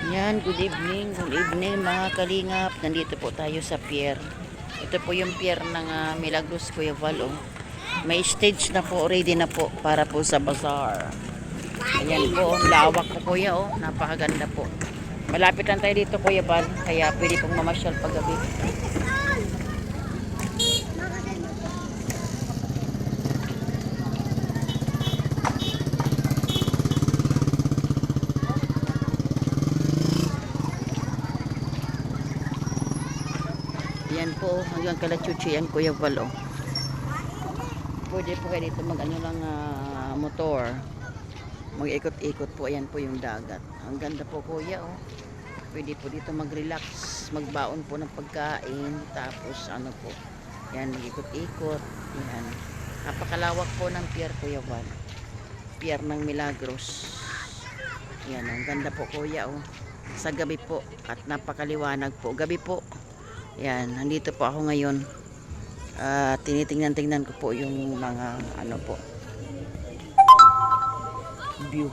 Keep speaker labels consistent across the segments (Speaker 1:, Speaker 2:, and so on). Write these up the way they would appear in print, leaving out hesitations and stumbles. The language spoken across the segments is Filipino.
Speaker 1: Yan, good evening mga kalingap. Nandito po tayo sa pier. Ito po yung pier ng Milagros Kuya Val. Oh. May stage na po, ready na po para po sa bazaar. Ayan po, lawak po kuya. Oh. Napakaganda po. Malapit lang tayo dito Kuya Val, kaya pwede pong mamasyal paggabi. Yan po, hanggang Kalachuchi yan Kuya Val. Oh. Pwede po kayo dito mag lang motor. Mag-ikot-ikot po. Ayan po yung dagat. Ang ganda po kuya. Oh. Pwede po dito mag-relax. Magbaon po ng pagkain. Tapos ano po. Yan, mag-ikot-ikot. Yan. Napakalawak po ng pier Kuya Val. Pier ng Milagros. Yan. Ang ganda po kuya. Oh. Sa gabi po. At napakaliwanag po. Gabi po. Yan. Nandito po ako ngayon. Tinitingnan ko po yung mga ano po view.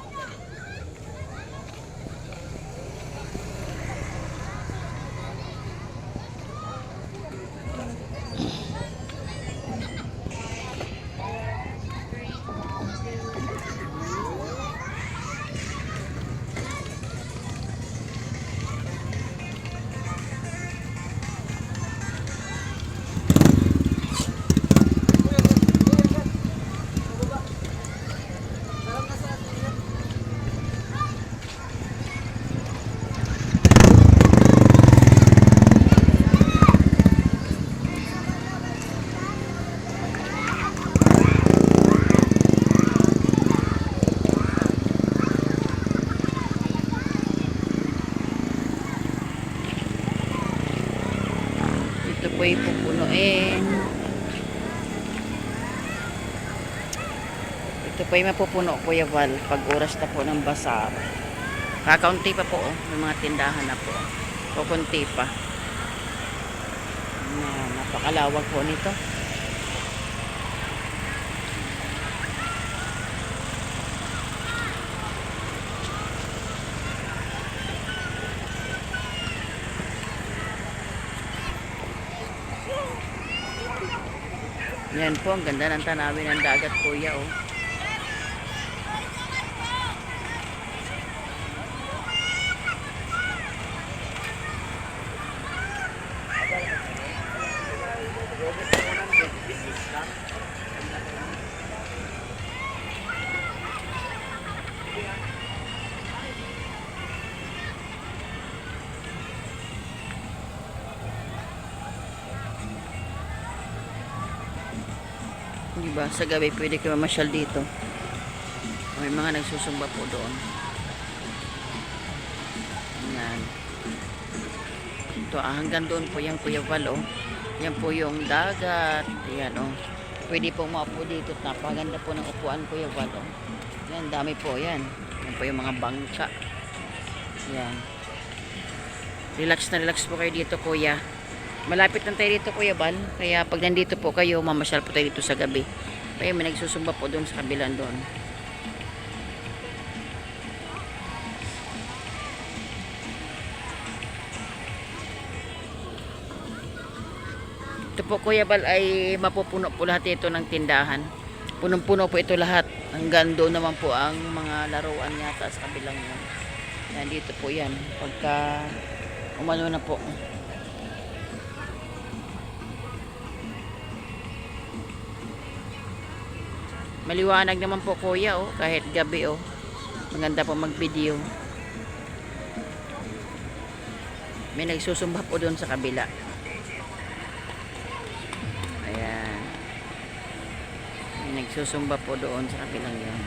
Speaker 1: Ito po ay pupunuin. Ito po ay mapupuno Kuya Val pag oras na po ng bazaar. Kakaunti pa po. May mga tindahan na po. Kukunti pa. Napakalawag po nito. Yan po, ang ganda ng tanawin ng dagat kuya. Oh. Diba? Sa gabi pwede kayo mamasyal dito. May mga nagsusumba po doon. Yan. Ito, hanggang doon po yung Kuya Val. Oh. Yan po yung dagat. Yan oh. Pwede po maupo dito. Napaganda po ng upuan Kuya Val. Oh. Yan, dami po yan. Yan po yung mga bangka. Yan. Relax na relax po kayo dito kuya. Malapit lang tayo dito Kuya Val. Kaya pag nandito po kayo, mamasyal po tayo dito sa gabi. Kaya may nagsusumba po doon sa kabilang doon. Ito po Kuya Val ay mapupuno po lahat ito ng tindahan. Punong-puno po ito lahat. Hanggang doon naman po ang mga laruan yata sa kabilang yun. Yan dito po yan. Pagka umano na po. Maliwanag naman po kuya oh, kahit gabi oh. Maganda po mag-video. May nagsusumba po doon sa kabila. Ayan. May nagsusumba po doon sa kabilang yun.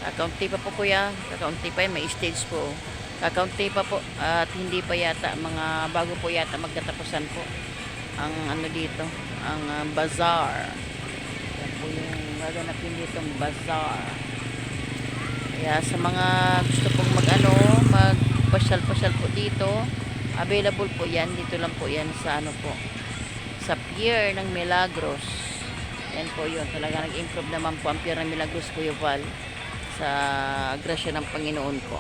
Speaker 1: Kakaunti pa po kuya. Kakaunti pa yan. May stage po. Kakaunti pa po. At hindi pa yata. Mga bago po yata magkatapusan po. Ang ano dito. Ang bazaar. Yan po yung gaganapin dito. Bazaar. Kaya sa mga gusto pong magpasyal-pasyal po dito. Available po yan. Dito lang po yan sa ano po. Sa pier ng Milagros. Yan po yun. Talaga nag-improve naman po ang pier ng Milagros Kuya Val. sa grasya ng Panginoon po.